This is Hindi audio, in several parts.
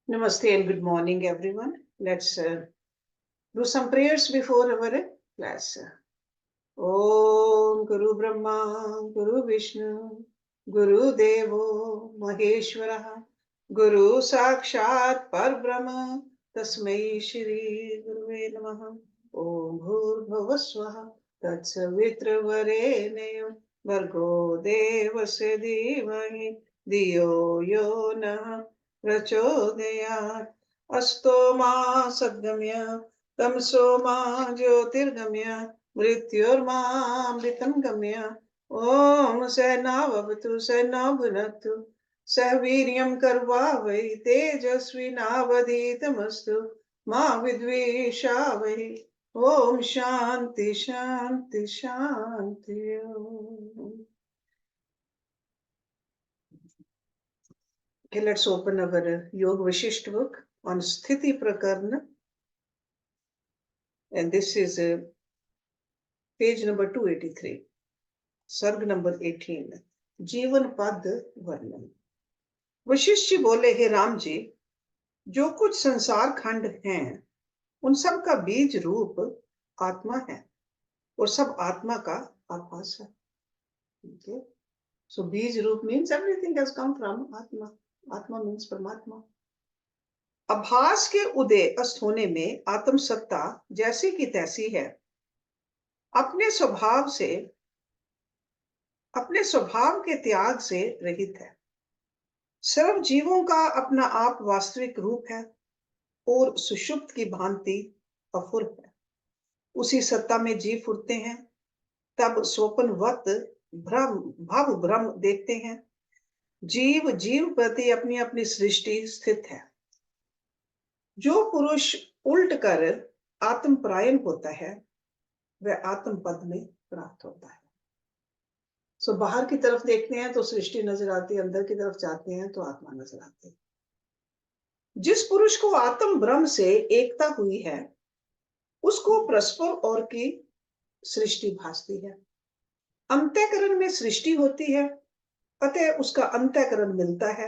Namaste and good morning, everyone. Let's do some prayers before our class. Om Guru Brahma, Guru Vishnu, Guru Devo Maheshwara, Guru Sakshat Parbrahma, Tasmai Shri Guruve Namaha. Om Bhur Swaha, Tatsavitra Varenyam, Bhargo Devasya Dhimahi, Diyo Yo Nah प्रचोदयात् अस्तो मा सद्गम्य तमसो मा ज्योतिर्गम्य मृत्युर्मामृतं गम्य ओम सहनावतु सहनौ भुनक्तु सह वीर्यं करवावहै तेजस्विनावधीतमस्तु मा विद्विषावहै ओम शांति शांति शांति Okay, let's open our Yoga Vashishta book on Sthiti Prakarna. And this is page number 283, Sarg number 18, Jeevan Pad Varnan. Vashishtha ji बोले, हे राम जी, जो कुछ संसार खंड हैं, उन सब का बीज रूप आत्मा है और सब आत्मा का आभास है. Okay? So बीज रूप means everything has come from Atma. Atma means परमात्मा. आभास के उदय अस्त होने में आत्म सत्ता जैसी की तैसी है, अपने स्वभाव के त्याग से रहित है. सर्व जीवों का अपना आप वास्तविक रूप है और सुषुप्त की भांति अफुर है. उसी सत्ता में जीव फुरते हैं, तब स्वप्नवत भव भ्रम देखते हैं. जीव प्रति अपनी अपनी सृष्टि स्थित है. जो पुरुष उल्ट कर आत्म परायण होता है, वह आत्म पद में प्राप्त होता है. सो बाहर की तरफ देखते हैं तो सृष्टि नजर आती है, अंदर की तरफ जाते हैं तो आत्मा नजर आती है. जिस पुरुष को आत्म ब्रह्म से एकता हुई है, उसको परस्पर और की सृष्टि भासती है. अंतःकरण में सृष्टि होती है, अतः उसका अंतःकरण मिलता है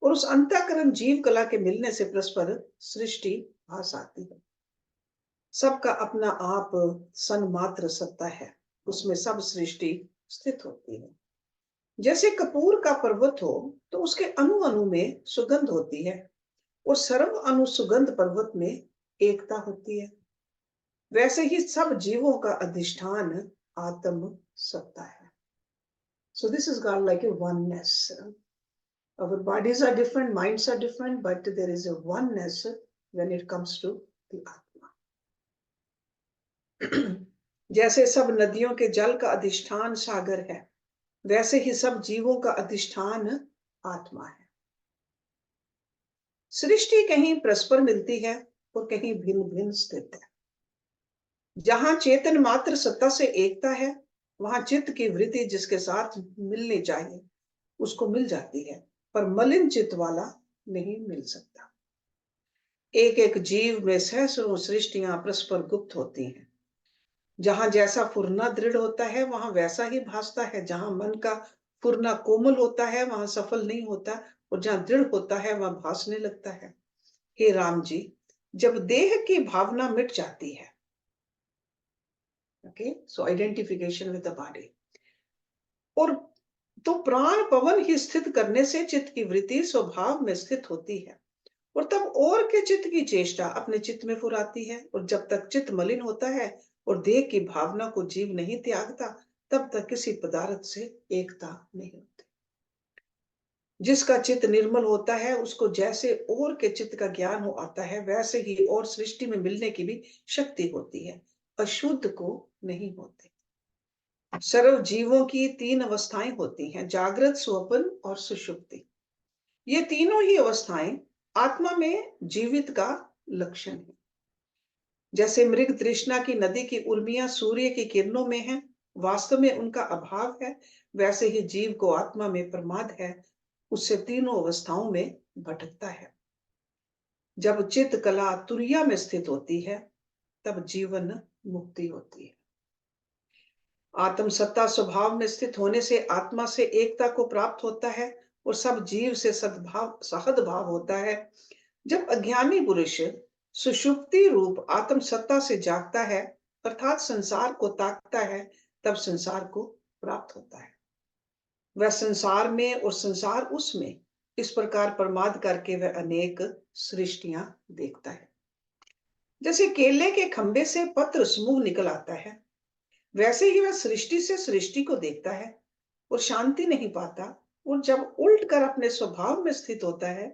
और उस अंतःकरण जीव कला के मिलने से परस्पर सृष्टि भास आती है. सबका अपना आप सन्मात्र सत्ता है, उसमें सब सृष्टि स्थित होती है. जैसे कपूर का पर्वत हो तो उसके अणु अणु में सुगंध होती है और सर्व अणु सुगंध पर्वत में एकता होती है, वैसे ही सब जीवों का अधिष्ठान आत्म सत्ता है. So this is God like a oneness. Our bodies are different, minds are different, but there is a oneness when it comes to the Atma. जैसे सब नदियों के जल का अधिष्ठान सागर है, वैसे ही सब जीवों का अधिष्ठान आत्मा है. सृष्टि कहीं परस्पर मिलती है और कहीं भिन्न भिन्न स्थित है. जहां चेतन मात्र सत्ता से एकता है, वहां चित्त की वृत्ति जिसके साथ मिलनी चाहिए उसको मिल जाती है, पर मलिन चित्त वाला नहीं मिल सकता. एक एक जीव में सहस्रों सृष्टियां परस्पर गुप्त होती हैं. जहां जैसा फुरना दृढ़ होता है वहां वैसा ही भासता है. जहां मन का फुरना कोमल होता है वहां सफल नहीं होता, और जहां दृढ़ होता है वहां भासने लगता है. हे राम जी, जब देह की भावना मिट जाती है, okay, so identification with the body, और तो प्राण पवन ही स्थित करने से चित्त की वृत्ति स्वभाव में स्थित होती है, और तब और के चित्त की चेष्टा अपने चित्त में फुराती है. और जब तक चित्त मलिन होता है और देह की भावना को जीव नहीं त्यागता, तब तक किसी पदार्थ से एकता नहीं होती. जिसका चित्त निर्मल होता है उसको जैसे और के चित्त का ज्ञान हो आता है, वैसे ही और सृष्टि में मिलने की भी शक्ति होती है, अशुद्ध को नहीं होती. सर्व जीवों की तीन अवस्थाएं होती हैं, जागृत, स्वप्न और सुषुप्ति. ये तीनों ही अवस्थाएं आत्मा में जीवित का लक्षण है. जैसे मृग तृष्णा की नदी की उर्मियां सूर्य की किरणों में है, वास्तव में उनका अभाव है, वैसे ही जीव को आत्मा में प्रमाद है, उससे तीनों अवस्थाओं में भटकता है. जब चित्त कला तुरिया में स्थित होती है, तब जीवन मुक्ति होती है. आत्म सत्ता स्वभाव में स्थित होने से आत्मा से एकता को प्राप्त होता है और सब जीव से सद्भाव सहदभाव होता है. जब अज्ञानी पुरुष सुषुप्ति रूप आत्म सत्ता से जागता है, अर्थात संसार को ताकता है, तब संसार को प्राप्त होता है। वह संसार में और संसार उसमें, इस प्रकार प्रमाद करके वह अनेक सृष्टियां देखता है। जैसे केले के खंभे से पत्र समूह निकल आता है, वैसे ही वह सृष्टि से सृष्टि को देखता है और शांति नहीं पाता, और जब उल्ट कर अपने स्वभाव में स्थित होता है,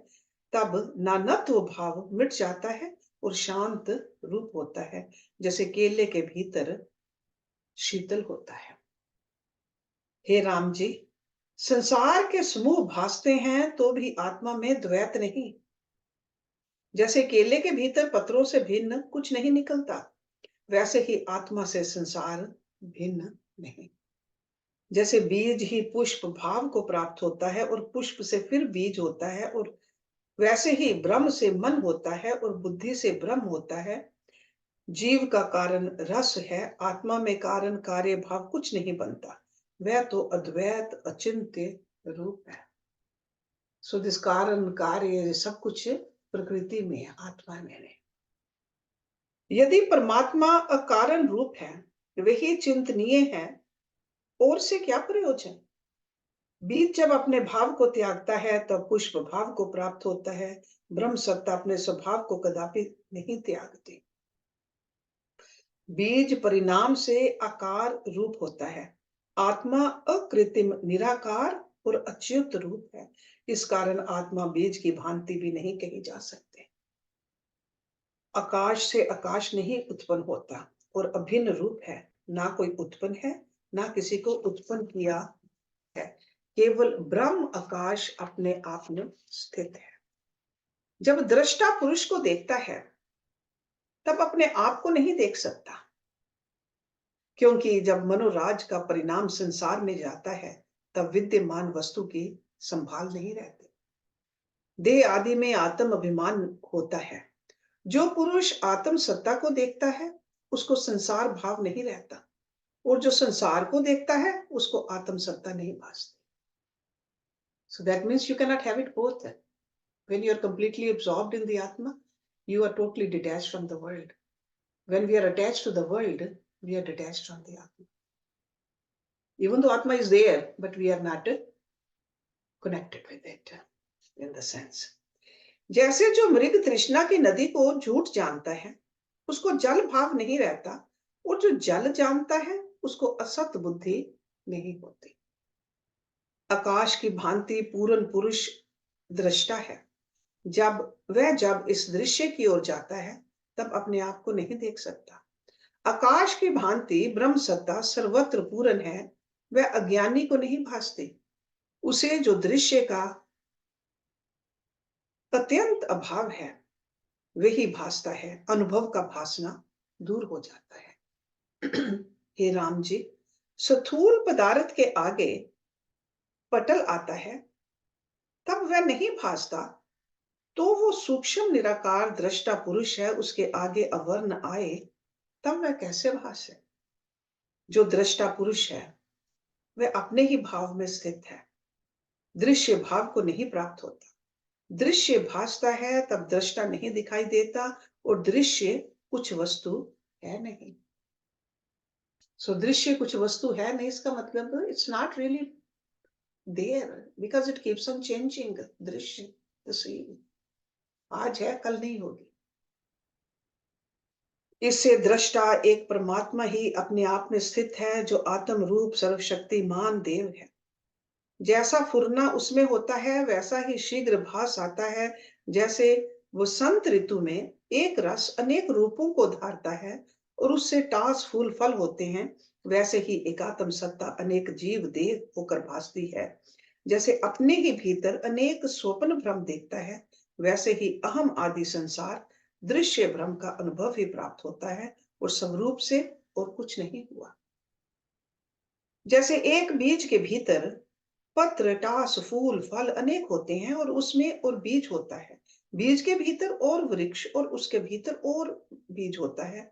तब नानत्व भाव मिट जाता है और शांत रूप होता है, जैसे केले के भीतर शीतल होता है। हे राम जी, संसार के समूह भासते हैं तो भी आत्मा में द्वैत नहीं। जैसे केले के भीतर पत्रों से भिन्न कुछ नहीं निकलता, वैसे ही आत्मा से संसार भिन्न नहीं। जैसे बीज ही पुष्प भाव को प्राप्त होता है और पुष्प से फिर बीज होता है, और वैसे ही ब्रह्म से मन होता है और बुद्धि से ब्रह्म होता है। जीव का कारण रस है, आत्मा में कारण कार्य भाव कुछ नहीं बनता, वह तो अद्वैत अचिंत्य रूप है। सो दिस कारण कार्य सब कुछ प्रकृति में है, आत्मा में नहीं। यदि परमात्मा अकारण रूप है, वही चिंतनीय है, और से क्या प्रयोजन। बीज जब अपने भाव को त्यागता है तब पुष्प भाव को प्राप्त होता है। ब्रह्म सत्ता अपने स्वभाव को कदापि नहीं त्यागती। बीज परिणाम से आकार रूप होता है, आत्मा अकृत्रिम निराकार और अच्युत रूप है। इस कारण आत्मा बीज की भांति भी नहीं कही जा सकती। आकाश से आकाश नहीं उत्पन्न होता और अभिन्न रूप है, ना कोई उत्पन्न है ना किसी को उत्पन्न किया है। केवल ब्रह्म आकाश अपने आप में स्थित है। जब दृष्टा पुरुष को देखता है तब अपने आप को नहीं देख सकता, क्योंकि जब मनोराज का परिणाम संसार में जाता है तब विद्यमान वस्तु की संभाल नहीं रहती। देह आदि में आत्म अभिमान होता है। जो पुरुष आत्म सत्ता को देखता है उसको संसार भाव नहीं रहता, और जो संसार को देखता है उसको आत्म सत्ता नहीं भासती। So that means you cannot have it both. When you are completely absorbed in the Atma, you are totally detached from the world. When we are attached to the world, we are detached from the Atma. Even though Atma is there, but we are not connected with it in the sense. जैसे जो मृग तृष्णा की नदी को झूठ जानता है, उसको जल भाव नहीं रहता, और जो जल जानता है उसको असत बुद्धि नहीं होती। आकाश की भांति पूर्ण पुरुष दृष्टा है। जब इस दृश्य की ओर जाता है तब अपने आप को नहीं देख सकता। आकाश की भांति ब्रह्म सत्ता सर्वत्र पूर्ण है, वह अज्ञानी को नहीं भासती। उसे जो दृश्य का अत्यंत अभाव है वही भासता है, अनुभव का भासना दूर हो जाता है। हे राम जी, स्थूल पदार्थ के आगे पटल आता है तब वह नहीं भासता, तो वो सूक्ष्म निराकार दृष्टा पुरुष है, उसके आगे अवर्ण आए तब वह कैसे भासे। जो दृष्टा पुरुष है वह अपने ही भाव में स्थित है, दृश्य भाव को नहीं प्राप्त होता। दृश्य भासता है तब दृष्टा नहीं दिखाई देता, और दृश्य कुछ वस्तु है नहीं। सो दृश्य कुछ वस्तु है नहीं, इसका मतलब it's not really there, because it keeps on changing. दृश्य आज है कल नहीं होगी। इससे दृष्टा एक परमात्मा ही अपने आप में स्थित है, जो आत्म रूप सर्वशक्तिमान देव है। जैसा फुरना उसमें होता है वैसा ही शीघ्र भास आता है। जैसे वसंत ऋतु में एक रस अनेक रूपों को धारता है और उससे टास फूल फल होते हैं, वैसे ही एकात्म सत्ता अनेक जीव देह होकर भासती है। जैसे अपने ही भीतर अनेक स्वप्न भ्रम देखता है, वैसे ही अहम आदि संसार दृश्य भ्रम का अनुभव ही प्राप्त होता है, और स्वरूप से और कुछ नहीं हुआ। जैसे एक बीज के भीतर पत्र टास फूल फल अनेक होते हैं और उसमें और बीज होता है, बीज के भीतर और वृक्ष और उसके भीतर और बीज होता है,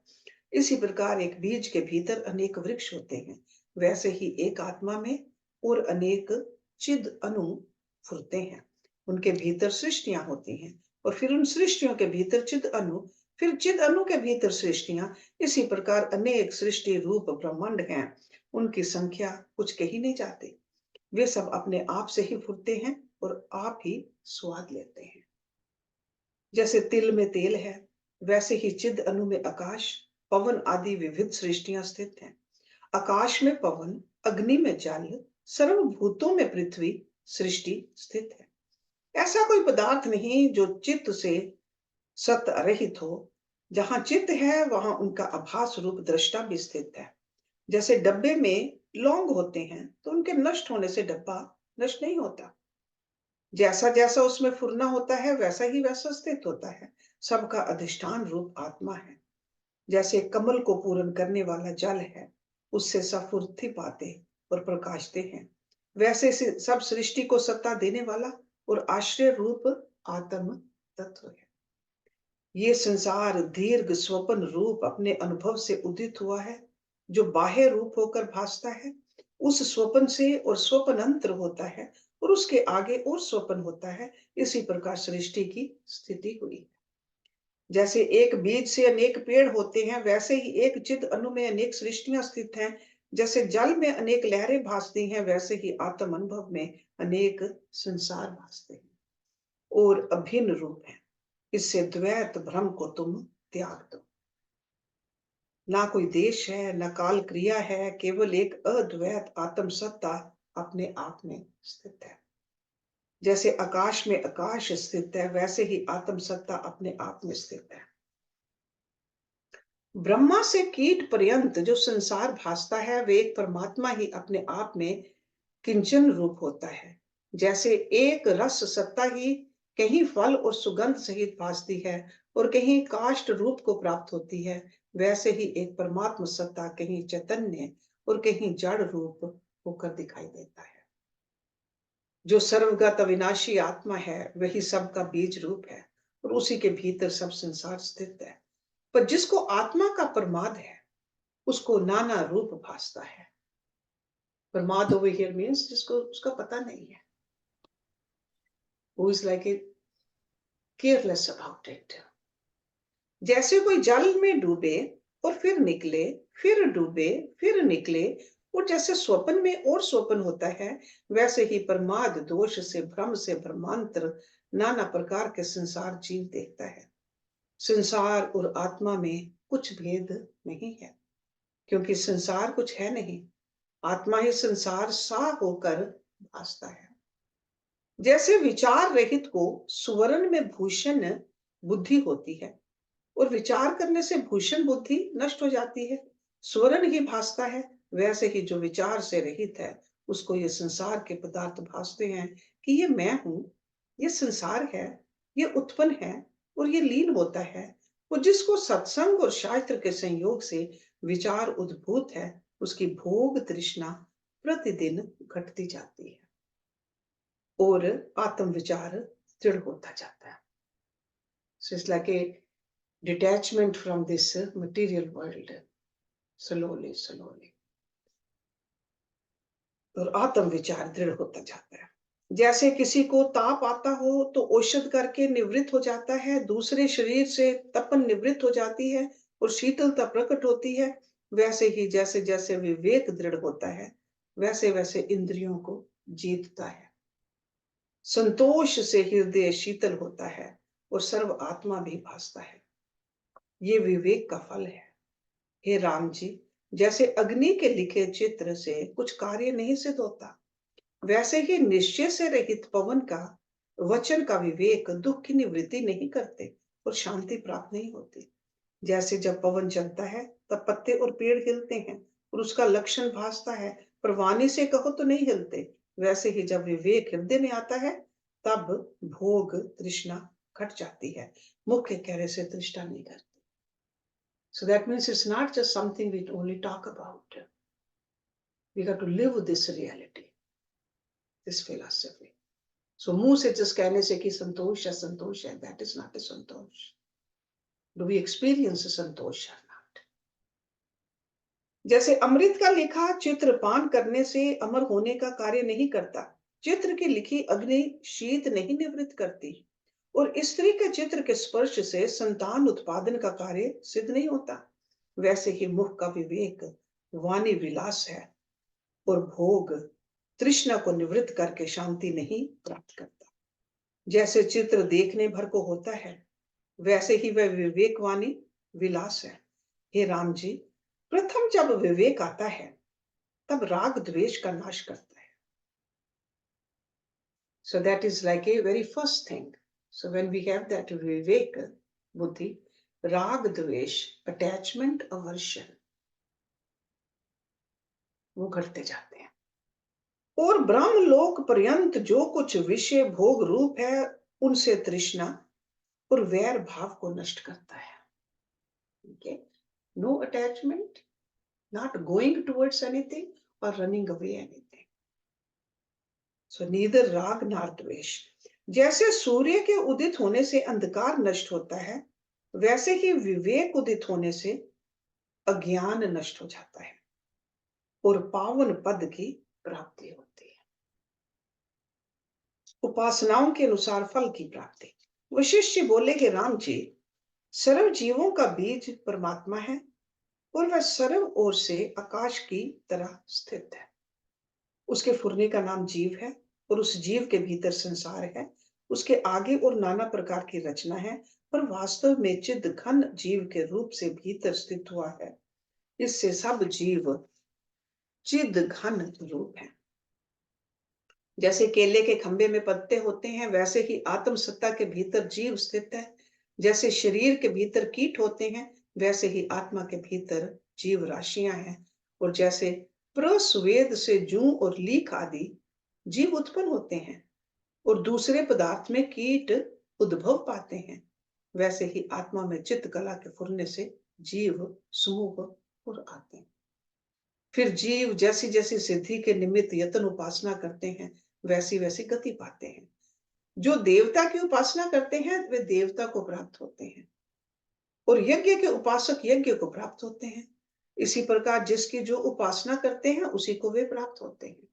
इसी प्रकार एक बीज के भीतर अनेक वृक्ष होते हैं, वैसे ही एक आत्मा में और अनेक चिद अणु फुरते हैं, उनके भीतर सृष्टियां होती हैं, और फिर उन सृष्टियों के भीतर चिद अणु, फिर चिद अणु के भीतर सृष्टियां। इसी प्रकार अनेक सृष्टि रूप ब्रह्मांड हैं, उनकी संख्या कुछ कही नहीं जाती। वे सब अपने आप से ही फुरते हैं और आप ही स्वाद लेते हैं। जैसे तिल में तेल है, वैसे ही चिद अणु में आकाश, पवन आदि विविध सृष्टियां स्थित हैं। आकाश में पवन, अग्नि में जल, सर्वभूतों में पृथ्वी सृष्टि स्थित है। ऐसा कोई पदार्थ नहीं जो चित्त से सत रहित हो। जहां चित्त है वहां उनका आभास रूप दृष्टा भी स्थित है। जैसे डब्बे में लौंग होते हैं तो उनके नष्ट होने से डब्बा नष्ट नहीं होता। जैसा जैसा उसमें फुरना होता है वैसा ही वैसा स्थित होता है। सबका अधिष्ठान रूप आत्मा है। जैसे कमल को पूर्ण करने वाला जल है, उससे सब फुर्ती पाते और प्रकाशते हैं, वैसे सब सृष्टि को सत्ता देने वाला और आश्रय रूप आत्म तत्व है। ये संसार दीर्घ स्वप्न रूप अपने अनुभव से उदित हुआ है, जो बाह्य रूप होकर भासता है। उस स्वप्न से और स्वप्न अंतर होता है और उसके आगे और स्वप्न होता है। इसी प्रकार सृष्टि की स्थिति हुई। जैसे एक बीज से अनेक पेड़ होते हैं, वैसे ही एक चिद अणु में अनेक सृष्टियां स्थित हैं। जैसे जल में अनेक लहरें भासती हैं, वैसे ही आत्म अनुभव में अनेक संसार भासते हैं और अभिन्न रूप है। इससे द्वैत भ्रम को तुम त्याग दो। ना कोई देश है, न काल क्रिया है, केवल एक अद्वैत आत्म सत्ता अपने आप में स्थित है। जैसे आकाश में आकाश स्थित है, वैसे ही आत्म सत्ता अपने आप में स्थित है। ब्रह्मा से कीट पर्यंत जो संसार भासता है, वे एक परमात्मा ही अपने आप में किंचन रूप होता है। जैसे एक रस सत्ता ही कहीं फल और सुगंध सहित भासती है और कहीं काष्ठ रूप को प्राप्त होती है, वैसे ही एक परमात्मा सत्ता कहीं चैतन्य और कहीं जड़ रूप होकर दिखाई देता है। जो सर्वगत अविनाशी आत्मा है, वही सबका बीज रूप है और उसी के भीतर सब संसार स्थित है। पर जिसको आत्मा का प्रमाद है, उसको नाना रूप भासता है। प्रमाद ओवर हियर मीन्स जिसको उसका पता नहीं है, who is like a careless about it। जैसे कोई जल में डूबे और फिर निकले, फिर डूबे, फिर निकले, और जैसे स्वप्न में और स्वप्न होता है, वैसे ही प्रमाद दोष से, भ्रम से, भ्रमांतर नाना प्रकार के संसार जीव देखता है। संसार और आत्मा में कुछ भेद नहीं है, क्योंकि संसार कुछ है नहीं, आत्मा ही संसार सा होकर भासता है। जैसे विचार रहित को सुवर्ण में भूषण बुद्धि होती है और विचार करने से भूषण बुद्धि नष्ट हो जाती है, स्वर्ण ही भासता है, वैसे ही जो विचार से रहित है, उसको ये संसार के पदार्थ भासते हैं कि ये मैं हूं, ये संसार है, ये उत्पन्न है और ये लीन होता है। और जिसको सत्संग और शास्त्र के संयोग से विचार उद्भूत है, उसकी भोग तृष्णा प्रतिदिन घटती जाती है और आत्म विचार दृढ़ होता जाता है। So it's like a detachment from this material world, slowly slowly, और आत्म विचार दृढ़ होता जाता है। जैसे किसी को ताप आता हो तो औषध करके निवृत्त हो जाता है, दूसरे शरीर से तपन निवृत्त हो जाती है और शीतलता प्रकट होती है, वैसे ही जैसे जैसे विवेक दृढ़ होता है, वैसे वैसे इंद्रियों को जीतता है। संतोष से हृदय शीतल होता है और सर्व आत्मा भी भासता है। ये विवेक का फल है। हे राम जी, जैसे अग्नि के लिखे चित्र से कुछ कार्य नहीं सिद्ध होता, वैसे ही निश्चय से रहित पवन का वचन का विवेक दुख की निवृत्ति नहीं करते और शांति प्राप्त नहीं होती। जैसे जब पवन चलता है तब पत्ते और पेड़ हिलते हैं और उसका लक्षण भासता है, पर वाणी से कहो तो नहीं हिलते, वैसे ही जब विवेक हृदय में आता है तब भोग तृष्णा घट जाती है, मुख्य कहने से तृष्णा नहीं करती। So that means it's not just something we only talk about. We got to live with this reality, this philosophy. So मुंह से just कहने से कि संतोष है, that is not a Santosh. Do we experience a Santosh or not? जैसे अमृत का लिखा चित्र पान करने से अमर होने का कार्य नहीं करता, चित्र की लिखी अग्नि शीत नहीं निवृत्त करती और स्त्री के चित्र के स्पर्श से संतान उत्पादन का कार्य सिद्ध नहीं होता, वैसे ही मुख का विवेक वाणी विलास है और भोग तृष्णा को निवृत्त करके शांति नहीं प्राप्त करता। जैसे चित्र देखने भर को होता है, वैसे ही वह विवेकवाणी विलास है। हे राम जी, प्रथम जब विवेक आता है तब राग द्वेष का नाश करता है। So that is like a very first thing. So when we have that vivek buddhi, rag dvesh, attachment, aversion, वो घटते जाते हैं। और ब्रह्म लोक पर्यंत जो कुछ विषय भोग रूप है, उनसे तृष्णा और वैर भाव को नष्ट करता है। Okay? No attachment, not going towards anything or running away anything. So neither rag nor dvesh. जैसे सूर्य के उदित होने से अंधकार नष्ट होता है, वैसे ही विवेक उदित होने से अज्ञान नष्ट हो जाता है और पावन पद की प्राप्ति होती है। उपासनाओं के अनुसार फल की प्राप्ति। वशिष्ठ जी बोले कि राम जी, सर्व जीवों का बीज परमात्मा है और वह सर्व ओर से आकाश की तरह स्थित है। उसके फुरने का नाम जीव है और उस जीव के भीतर संसार है, उसके आगे और नाना प्रकार की रचना है, पर वास्तव में चिद घन जीव के रूप से भीतर स्थित हुआ है। इससे सब जीव चिद घन रूप है। जैसे केले के खंभे में पत्ते होते हैं, वैसे ही आत्म सत्ता के भीतर जीव स्थित है। जैसे शरीर के भीतर कीट होते हैं, वैसे ही आत्मा के भीतर जीव राशियां हैं। और जैसे प्रस्वेद से जू और लीख आदि जीव उत्पन्न होते हैं और दूसरे पदार्थ में कीट उद्भव पाते हैं, वैसे ही आत्मा में चित्त कला के फुरने से जीव समूह और आते हैं। फिर जीव जैसी जैसी सिद्धि के निमित्त यत्न उपासना करते हैं, वैसी वैसी गति पाते हैं। जो देवता की उपासना करते हैं वे देवता को प्राप्त होते हैं और यज्ञ के उपासक यज्ञ को प्राप्त होते हैं। इसी प्रकार जिसकी जो उपासना करते हैं उसी को वे प्राप्त होते हैं।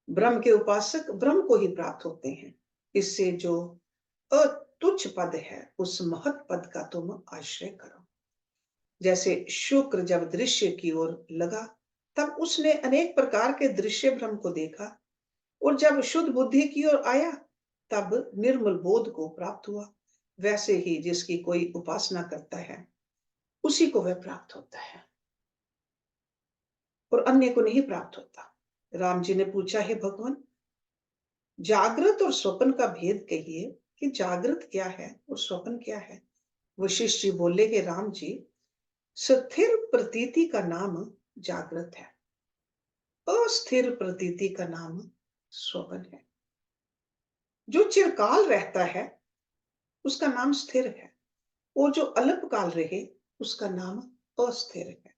ब्रह्म के उपासक ब्रह्म को ही प्राप्त होते हैं। इससे जो अतुच्छ पद है, उस महत पद का तुम आश्रय करो। जैसे शुक्र जब दृश्य की ओर लगा, तब उसने अनेक प्रकार के दृश्य ब्रह्म को देखा, और जब शुद्ध बुद्धि की ओर आया, तब निर्मल बोध को प्राप्त हुआ। वैसे ही जिसकी कोई उपासना करता है, उसी को वह प्राप्त होता है और अन्य को नहीं प्राप्त होता। राम जी ने पूछा, है भगवान, जागृत और स्वप्न का भेद कहिए कि जागृत क्या है और स्वप्न क्या है। वशिष्ठ जी बोले कि राम जी, स्थिर प्रतीति का नाम जागृत है, अस्थिर प्रतीति का नाम स्वप्न है। जो चिरकाल रहता है उसका नाम स्थिर है, और जो अल्पकाल रहे उसका नाम अस्थिर है।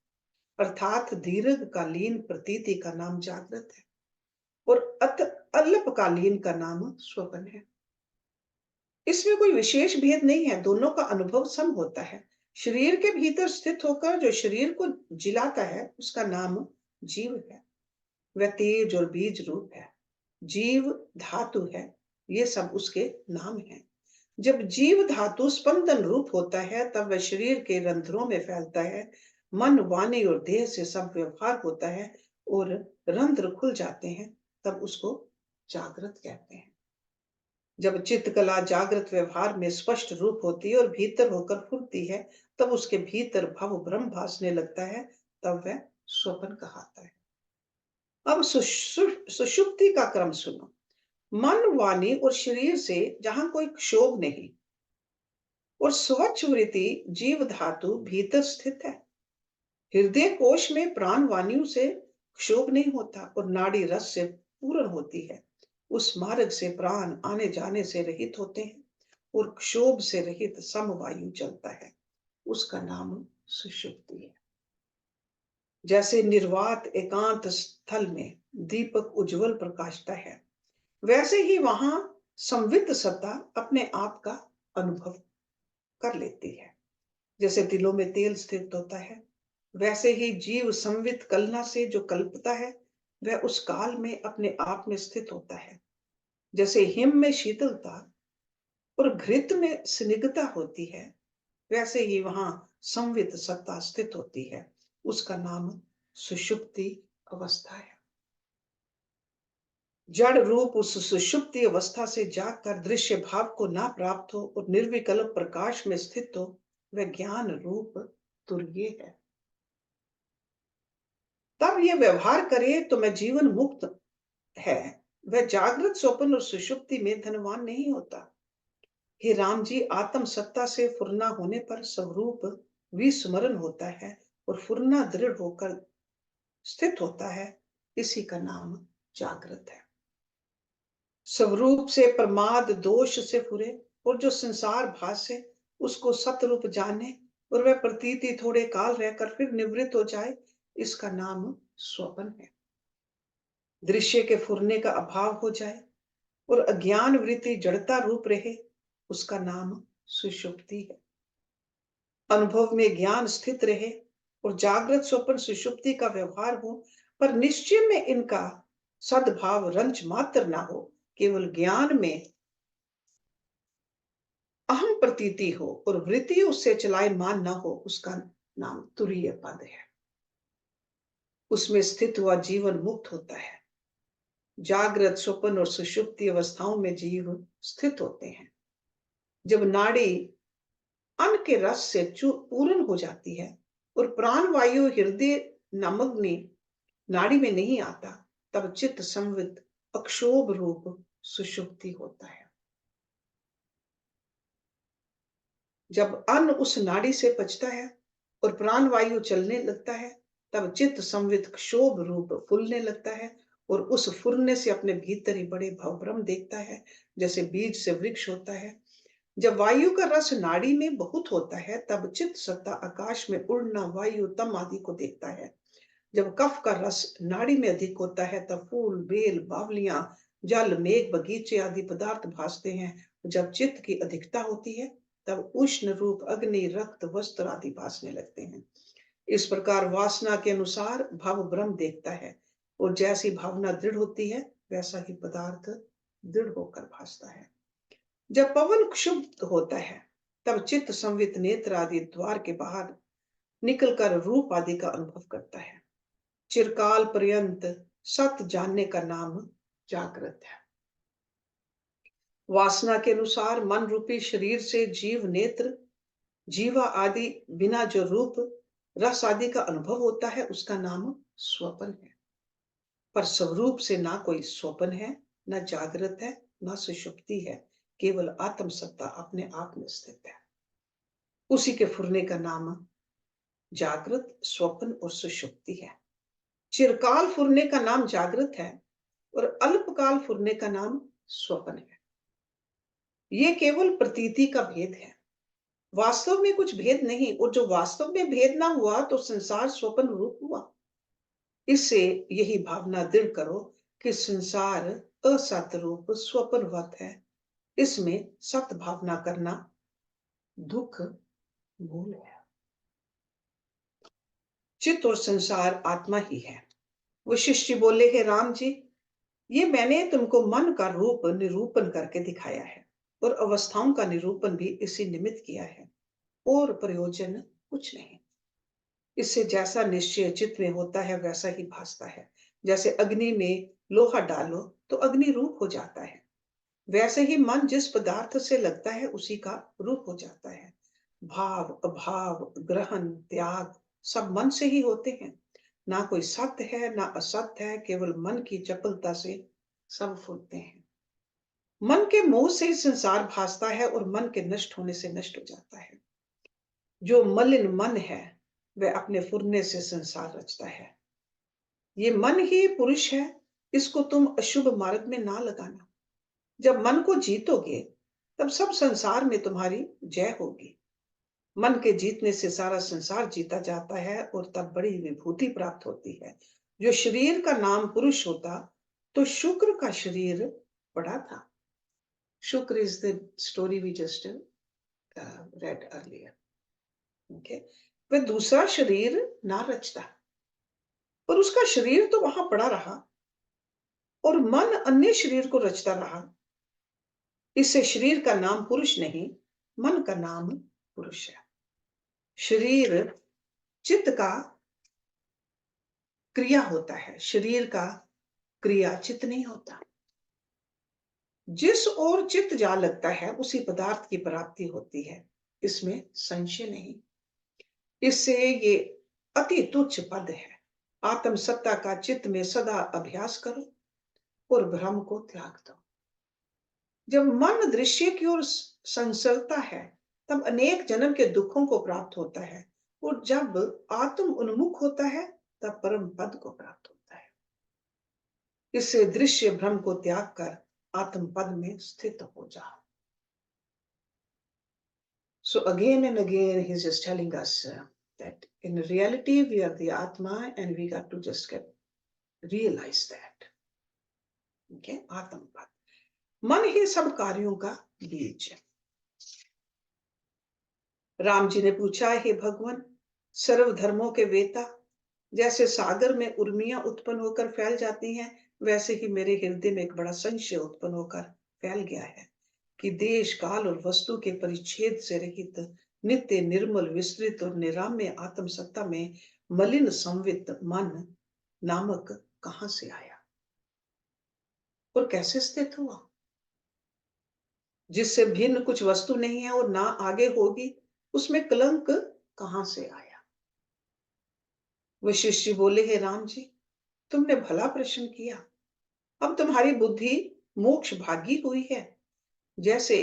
अर्थात दीर्घकालीन प्रतीति का नाम जागृत है और अल्पकालीन का नाम स्वप्न है। इसमें कोई विशेष भेद नहीं है, दोनों का अनुभव सम होता है। शरीर के भीतर स्थित होकर जो शरीर को जिलाता है उसका नाम जीव है। वह तेज और बीज रूप है। जीव धातु है, ये सब उसके नाम हैं। जब जीव धातु स्पंदन रूप होता है, तब वह शरीर के रंध्रों में फैलता है। मन, वाणी और देह से सब व्यवहार होता है और रंध्र खुल जाते हैं, तब उसको जागृत कहते हैं। जब चित्त कला जागृत व्यवहार में स्पष्ट रूप होती है और भीतर होकर फूलती है, तब उसके भीतर भव ब्रह्म भासने लगता है, तब वह स्वप्न कहलाता है। अब सुषुप्ति का क्रम सुनो। मन, वाणी और शरीर से जहां कोई क्षोभ नहीं और स्वच्छ वृत्ति जीव धातु भीतर स्थित है। हृदय कोश में प्राण वायु से क्षोभ नहीं होता और नाड़ी रस से पूर्ण होती है। उस मार्ग से प्राण आने जाने से रहित होते हैं और क्षोभ से रहित समवायु चलता है। उसका नाम सुषुप्ति है। जैसे निर्वात एकांत स्थल में दीपक उज्जवल प्रकाशता है, वैसे ही वहां संवित सत्ता अपने आप का अनुभव कर लेती है। जैसे तिलों में तेल स्थित होता है, वैसे ही जीव संवित कलना से जो कल्पता है, वह उस काल में अपने आप में स्थित होता है। जैसे हिम में शीतलता और घृत में स्निग्धता होती है, वैसे ही वहां संवित सत्ता स्थित होती है। उसका नाम सुषुप्ति अवस्था है। जड़ रूप उस सुषुप्ति अवस्था से जागकर दृश्य भाव को ना प्राप्त हो और निर्विकल्प प्रकाश में स्थित हो, वह ज्ञान रूप तुर्य है। तब ये व्यवहार करे तो मैं जीवन मुक्त है, वह जागृत स्वप्न और सुषुप्ति में धनवान नहीं होता। हे राम जी, आत्म सत्ता से फुरना होने पर स्वरूप विस्मरण होता है और फुरना दृढ़ होकर स्थित होता है। इसी का नाम जागृत है। स्वरूप से प्रमाद दोष से फुरे और जो संसार भासे उसको सतरूप जाने और वह प्रतीति थोड़े काल रहकर फिर निवृत्त हो जाए, इसका नाम स्वप्न है। दृश्य के फुरने का अभाव हो जाए और अज्ञान वृत्ति जड़ता रूप रहे, उसका नाम सुषुप्ति है। अनुभव में ज्ञान स्थित रहे और जागृत स्वप्न सुषुप्ति का व्यवहार हो, पर निश्चय में इनका सद्भाव रंच मात्र ना हो, केवल ज्ञान में अहम प्रतीति हो और वृत्ति उससे चलायमान न हो, उसका नाम तुरीय पद है। उसमें स्थित हुआ जीवन मुक्त होता है। जागृत स्वप्न और सुषुप्ति अवस्थाओं में जीव स्थित होते हैं। जब नाड़ी अन्न के रस से पूर्ण हो जाती है और प्राण वायु हृदय नमग्नि नाड़ी में नहीं आता, तब चित्त संवित अक्षोभ रूप सुषुप्ति होता है। जब अन्न उस नाड़ी से पचता है और प्राण वायु चलने लगता है, तब चित्त संवित क्षोभ रूप फूलने लगता है और उस फूलने से अपने भीतर ही बड़े भवभ्रम देखता है, जैसे बीज से वृक्ष होता है। जब वायु का रस नाड़ी में बहुत होता है, तब चित्त सत्ता आकाश में उड़ना, वायु तम आदि को देखता है। जब कफ का रस नाड़ी में अधिक होता है, तब फूल, बेल, बावलियां, जल, मेघ, बगीचे आदि पदार्थ भासते हैं। जब चित्त की अधिकता होती है, तब उष्ण रूप अग्नि, रक्त, वस्त्र आदि भासने लगते हैं। इस प्रकार वासना के अनुसार भाव ब्रह्म देखता है और जैसी भावना दृढ़ होती है, वैसा ही पदार्थ दृढ़ होकर भासता है। जब पवन क्षुब्ध होता है, तब चित्त संवित नेत्र आदि द्वार के बाहर निकलकर रूप आदि का अनुभव करता है। चिरकाल पर्यंत सत जानने का नाम जागृत है। वासना के अनुसार मन रूपी शरीर से जीव नेत्र, जीवा आदि बिना जो रूप रस आदि का अनुभव होता है, उसका नाम स्वप्न है। पर स्वरूप से ना कोई स्वप्न है, न जागृत है, न सुषुप्ति है, केवल आत्म सत्ता अपने आप में स्थित है। उसी के फुरने का नाम जागृत, स्वप्न और सुषुप्ति है। चिरकाल फुरने का नाम जागृत है और अल्पकाल फुरने का नाम स्वप्न है। ये केवल प्रतीति का भेद है, वास्तव में कुछ भेद नहीं। और जो वास्तव में भेद ना हुआ तो संसार स्वप्न रूप हुआ। इससे यही भावना दृढ़ करो कि संसार असत रूप स्वप्नवत है। इसमें सत भावना करना दुख मूल है। चित्त और संसार आत्मा ही है। वशिष्ठ जी बोले, हे राम जी, ये मैंने तुमको मन का रूप निरूपण करके दिखाया है और अवस्थाओं का निरूपण भी इसी निमित्त किया है, और प्रयोजन कुछ नहीं। इससे जैसा निश्चय चित्त में होता है, वैसा ही भासता है। जैसे अग्नि में लोहा डालो तो अग्नि रूप हो जाता है, वैसे ही मन जिस पदार्थ से लगता है उसी का रूप हो जाता है। भाव, अभाव, ग्रहण, त्याग सब मन से ही होते हैं। ना कोई सत्य है ना असत्य है, केवल मन की चपलता से सब फूलते हैं। मन के मोह से संसार भासता है और मन के नष्ट होने से नष्ट हो जाता है। जो मलिन मन है, वह अपने फुरने से संसार रचता है। ये मन ही पुरुष है, इसको तुम अशुभ मार्ग में ना लगाना। जब मन को जीतोगे, तब सब संसार में तुम्हारी जय होगी। मन के जीतने से सारा संसार जीता जाता है और तब बड़ी विभूति प्राप्त होती है। जो शरीर का नाम पुरुष होता, तो शुक्र का शरीर बड़ा था। Shukra is the story we just read earlier. Okay, वह दूसरा शरीर ना रचता, पर उसका शरीर तो वहां पड़ा रहा और मन अन्य शरीर को रचता रहा। इससे शरीर का नाम पुरुष नहीं, मन का नाम पुरुष है। शरीर चित्त का क्रिया होता है, शरीर का क्रिया चित्त नहीं होता। जिस ओर चित्त जा लगता है उसी पदार्थ की प्राप्ति होती है, इसमें संशय नहीं। इससे ये अति तुच्छ पद है। आत्म सत्ता का चित्त में सदा अभ्यास करो और भ्रम को त्याग दो। जब मन दृश्य की ओर संसरता है तब अनेक जन्म के दुखों को प्राप्त होता है, और जब आत्म उन्मुख होता है तब परम पद को प्राप्त होता है। इससे दृश्य भ्रम को त्याग कर आत्म पद में स्थित हो जाओ। So again and again he's just telling us that in reality we are the Atma and we got to just realize that. Okay, आत्म पद, मन ही सब कार्यों का बीज है। राम जी ने पूछा, हे भगवान सर्व धर्मों के वेता, जैसे सागर में उर्मियां उत्पन्न होकर फैल जाती हैं, वैसे ही मेरे हृदय में एक बड़ा संशय उत्पन्न होकर फैल गया है कि देश काल और वस्तु के परिच्छेद से रहित नित्य निर्मल विस्तृत और निराम्य आत्म सत्ता में मलिन संवित मन नामक कहां से आया और कैसे स्थित हुआ, जिससे भिन्न कुछ वस्तु नहीं है और ना आगे होगी, उसमें कलंक कहां से आया। वशिष्ठ जी बोले, हे राम जी तुमने भला प्रश्न किया। अब तुम्हारी बुद्धि मोक्ष भागी हुई है। जैसे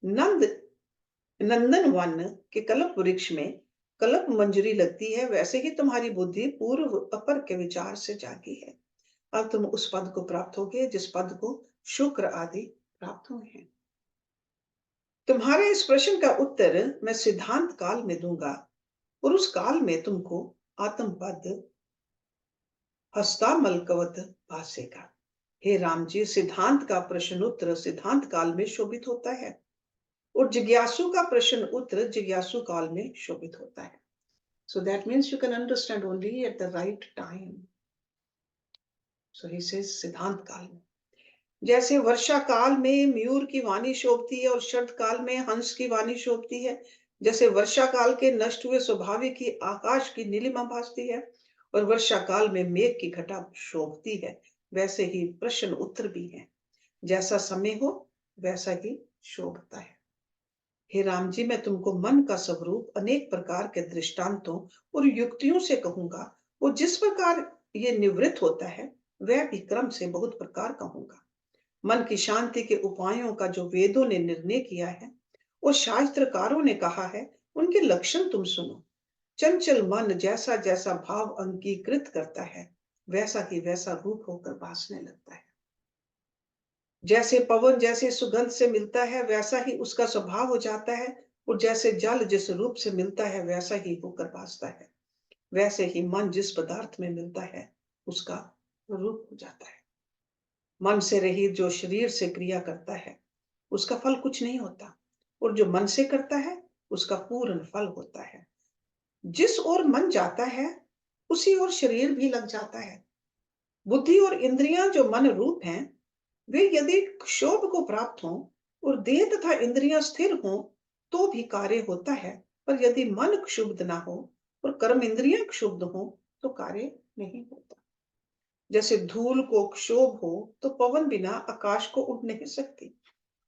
नंदन वन के कल्प वृक्ष में कल्प मंजरी लगती है, वैसे ही तुम्हारी बुद्धि पूर्व अपर के विचार से जागी है। अब तुम उस पद को प्राप्त होगे जिस पद को शुक्र आदि प्राप्त हुए हैं। तुम्हारे इस प्रश्न का उत्तर मैं सिद्धांत काल में दूंगा, और उस काल में तुमको आत्म पद हस्तामलकवत भासेगा। हे राम जी, सिद्धांत का प्रश्न उत्तर सिद्धांत काल में शोभित होता है, और जिज्ञासु का प्रश्न उत्तर जिज्ञासु काल में शोभित होता है। So that means you can understand only at the right time. So he says सिद्धांत काल में, जैसे वर्षा काल में मयूर की वाणी शोभती है और शरद काल में हंस की वाणी शोभती है, जैसे वर्षा काल के नष्ट हुए स्वाभाविक ही आकाश की नीलिमा भासती है और वर्षा काल में मेघ की घटा शोभती है, वैसे ही प्रश्न उत्तर भी है। जैसा समय हो वैसा ही शोभता है। हे राम जी, मैं तुमको मन का स्वरूप अनेक प्रकार के दृष्टांतों और युक्तियों से कहूंगा, और जिस प्रकार ये निवृत्त होता है वह भी क्रम से बहुत प्रकार कहूंगा। मन की शांति के उपायों का जो वेदों ने निर्णय किया है और शास्त्रकारों ने कहा है, उनके लक्षण तुम सुनो। चंचल मन जैसा जैसा भाव अंगीकृत करता है, वैसा ही वैसा रूप होकर भासने लगता है। जैसे पवन जैसे सुगंध से मिलता है वैसा ही उसका स्वभाव हो जाता है, और जैसे जल जिस रूप से मिलता है वैसा ही होकर भासता है, वैसे ही मन जिस पदार्थ में मिलता है उसका रूप हो जाता है। मन से रहित जो शरीर से क्रिया करता है उसका फल कुछ नहीं होता, और जो मन से करता है उसका पूर्ण फल होता है। जिस ओर मन जाता है उसी ओर शरीर भी लग जाता है। बुद्धि और इंद्रियां जो मन रूप हैं, वे यदि क्षोभ को प्राप्त हों और देह तथा इंद्रियां स्थिर हों तो भी कार्य होता है, पर यदि मन क्षुब्ध ना हो और कर्म इंद्रियां क्षुब्ध हो तो कार्य नहीं होता। जैसे धूल को क्षोभ हो तो पवन बिना आकाश को उड़ नहीं सकती,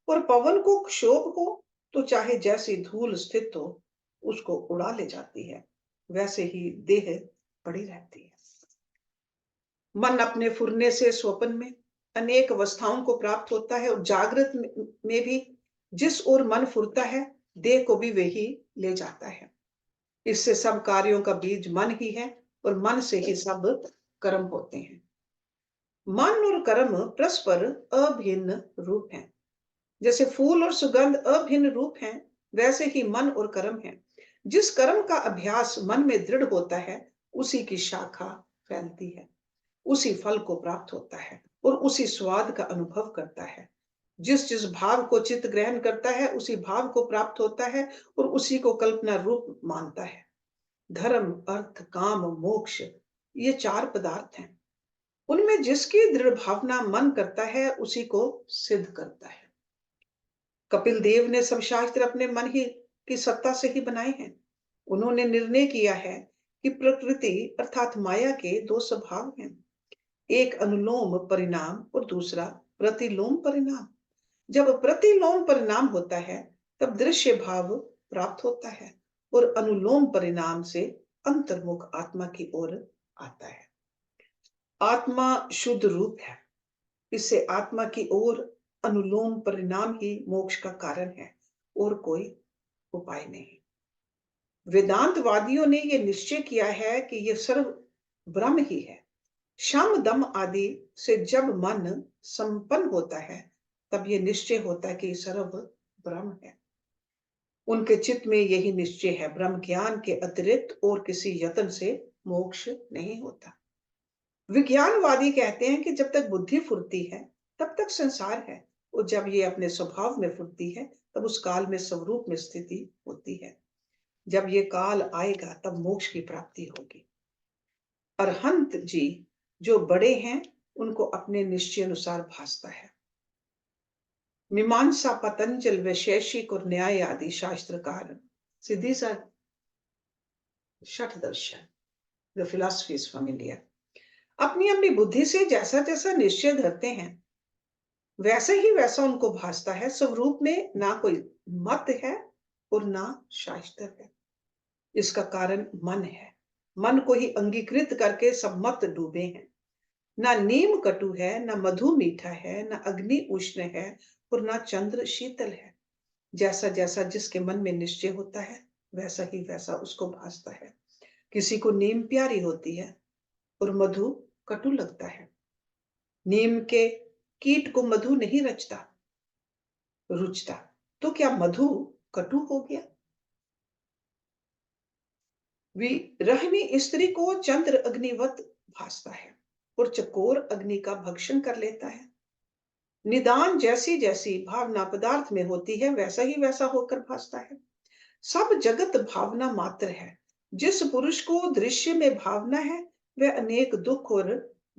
और पवन को क्षोभ हो तो चाहे जैसी धूल स्थित हो उसको उड़ा ले जाती है, वैसे ही देह पड़ी रहती है। मन अपने फुरने से स्वप्न में अनेक अवस्थाओं को प्राप्त होता है, और जागृत में भी जिस ओर मन फुरता है देह को भी वही ले जाता है। इससे सब कार्यों का बीज मन ही है, और मन से ही सब कर्म होते हैं। मन और कर्म परस्पर अभिन्न रूप हैं। जैसे फूल और सुगंध अभिन्न रूप हैं, वैसे ही मन और कर्म हैं। जिस कर्म का अभ्यास मन में दृढ़ होता है उसी की शाखा फैलती है, उसी फल को प्राप्त होता है और उसी स्वाद का अनुभव करता है। जिस जिस भाव को चित्त ग्रहण करता है उसी भाव को प्राप्त होता है और उसी को कल्पना रूप मानता है। धर्म, अर्थ, काम, मोक्ष, ये चार पदार्थ हैं। उनमें जिसकी दृढ़ भावना मन करता है उसी को सिद्ध करता है। कपिल देव ने सब शास्त्र अपने मन ही की सत्ता से ही बनाए हैं। उन्होंने निर्णय किया है कि प्रकृति अर्थात माया के दो स्वभाव हैं, एक अनुलोम परिणाम और दूसरा प्रतिलोम परिणाम। जब प्रतिलोम परिणाम होता है तब दृश्य भाव प्राप्त होता है और अनुलोम परिणाम से अंतर्मुख आत्मा की ओर आता है। आत्मा शुद्ध रूप है, इससे आत्मा की ओर अनुलोम परिणाम ही मोक्ष का कारण है और कोई उपाय नहीं। वेदांतवादियों ने यह निश्चय किया है कि यह सर्व ब्रह्म ही है। शम दम आदि से जब मन संपन्न होता है तब यह निश्चय होता है कि सर्व ब्रह्म है। उनके चित्त में यही निश्चय है, ब्रह्म ज्ञान के अतिरिक्त और किसी यत्न से मोक्ष नहीं होता। विज्ञानवादी कहते हैं कि जब तक बुद्धि फुरती है तब तक संसार है, और जब ये अपने स्वभाव में फुरती है तब उस काल में स्वरूप में स्थिति होती है। जब ये काल आएगा तब मोक्ष की प्राप्ति होगी। अरहंत जी जो बड़े हैं उनको अपने निश्चय अनुसार भासता है। मीमांसा, पतंजल, वैशेषिक और न्याय आदि शास्त्रकार सीधी सा शठ दर्शन, द फिलॉसफी इज फेमिलियर, अपनी अपनी बुद्धि से जैसा जैसा निश्चय धरते हैं वैसे ही वैसा उनको भासता है। स्वरूप में ना कोई मत है और ना शास्त्र है। इसका कारण मन है। मन को ही अंगीकृत करके सब मत डूबे हैं। ना नीम कटु है, ना मधु मीठा है, ना अग्नि उष्ण है और ना चंद्र शीतल है। जैसा जैसा जिसके मन में निश्चय होता है वैसा ही वैसा उसको भासता है। किसी को नीम प्यारी होती है और मधु कटु लगता है। नीम के कीट को मधु नहीं रुचता, तो क्या मधु कटु हो गया? विरहिणी स्त्री को चंद्र अग्निवत भासता है और चकोर अग्नि का भक्षण कर लेता है। निदान जैसी जैसी भावना पदार्थ में होती है वैसा ही वैसा होकर भासता है। सब जगत भावना मात्र है। जिस पुरुष को दृश्य में भावना है वह अनेक दुख और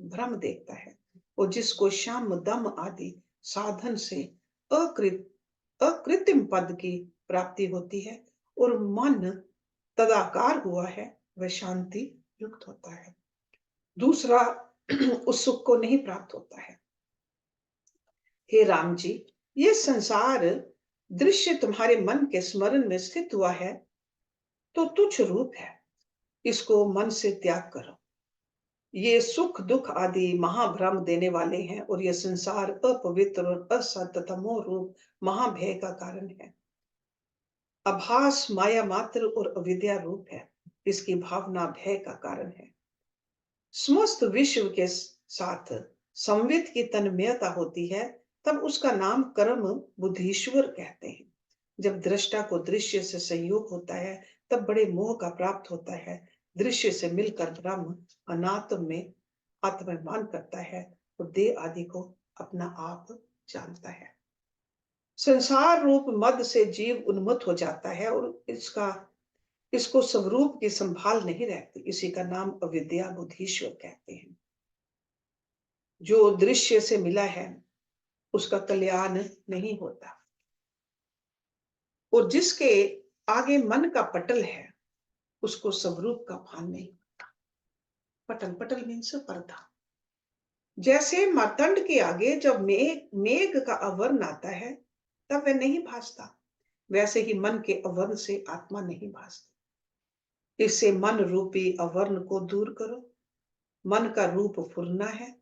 भ्रम देखता है, और जिसको शाम दम आदि साधन से अकृत्रिम पद की प्राप्ति होती है और मन तदाकार हुआ है वह शांति युक्त होता है। दूसरा उस सुख को नहीं प्राप्त होता है। हे राम जी, ये संसार दृश्य तुम्हारे मन के स्मरण में स्थित हुआ है तो तुच्छ रूप है, इसको मन से त्याग करो। ये सुख दुख आदि महाभ्रम देने वाले हैं और ये संसार अपवित्र और असत तथा मोह रूप महाभय का कारण है। आभास माया मात्र और अविद्या रूप है, इसकी भावना भय का कारण है। समस्त विश्व के साथ संवित की तन्मयता होती है तब उसका नाम कर्म बुद्धीश्वर कहते हैं। जब दृष्टा को दृश्य से संयोग होता है तब बड़े मोह का प्राप्त होता है। दृश्य से मिलकर ब्रह्म अनात्म में आत्माभिमान करता है और देह आदि को अपना आप जानता है। संसार रूप मद से जीव उन्मत्त हो जाता है और इसको स्वरूप की संभाल नहीं रहती। इसी का नाम अविद्या बुद्धीश्वर कहते हैं। जो दृश्य से मिला है उसका कल्याण नहीं होता, और जिसके आगे मन का पटल है उसको स्वरूप का भान नहीं होता। पटल, पटल मीन्स पर्दा। जैसे मार्तंड के आगे जब मेघ का आवरण आता है तब वह नहीं भासता, वैसे ही मन के आवरण से आत्मा नहीं भासती। इससे मन रूपी आवरण को दूर करो। मन का रूप फुरना है,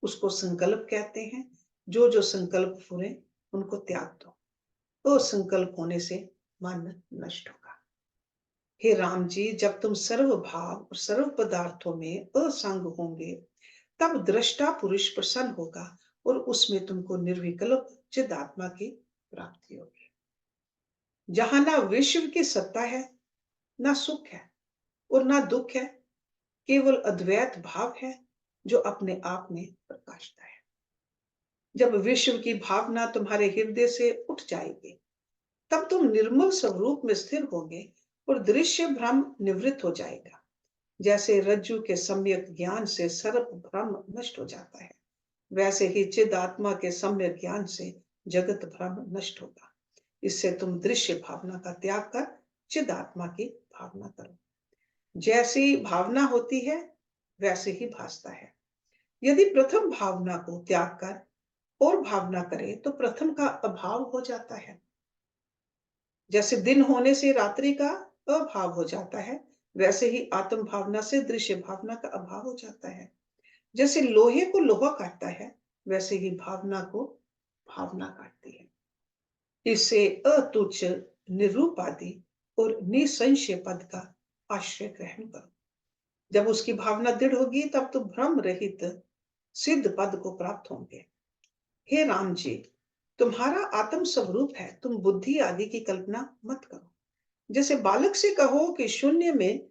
उसको संकल्प कहते हैं। जो जो संकल्प फुरे उनको त्याग दो, तो संकल्प होने से मन नष्ट होगा। हे राम जी, जब तुम सर्व भाव और सर्व पदार्थों में असंग होंगे तब दृष्टा पुरुष प्रसन्न होगा और उसमें तुमको निर्विकल्प चिदात्मा की प्राप्ति होगी। जहां ना विश्व की सत्ता है, ना सुख है और ना दुख है, केवल अद्वैत भाव है जो अपने आप में प्रकाशता है। जब विश्व की भावना तुम्हारे हृदय से उठ जाएगी तब तुम निर्मल स्वरूप में स्थिर होगे और दृश्य भ्रम निवृत्त हो जाएगा। जैसे रज्जु के सम्यक ज्ञान से सर्प भ्रम नष्ट हो जाता है, वैसे ही चिद आत्मा के सम्यक ज्ञान से जगत भ्रम नष्ट होगा। इससे तुम दृश्य भावना का त्याग कर चिदात्मा की भावना करो। जैसी भावना होती है वैसे ही भासता है। यदि प्रथम भावना को त्याग कर और भावना करे तो प्रथम का अभाव हो जाता है। जैसे दिन होने से रात्रि का अभाव हो जाता है, वैसे ही आत्म भावना से दृश्य भावना का अभाव हो जाता है। जैसे लोहे को लोहा काटता है, वैसे ही भावना को भावना काटती है। इससे अतुच्छ, निरूपादि और निसंशय पद का आश्रय ग्रहण करो। जब उसकी भावना दृढ़ होगी तब तो भ्रम रहित सिद्ध पद को प्राप्त होंगे। हे राम जी, तुम्हारा आत्म स्वरूप है, तुम बुद्धि आदि की कल्पना मत करो। जैसे बालक से कहो कि शून्य में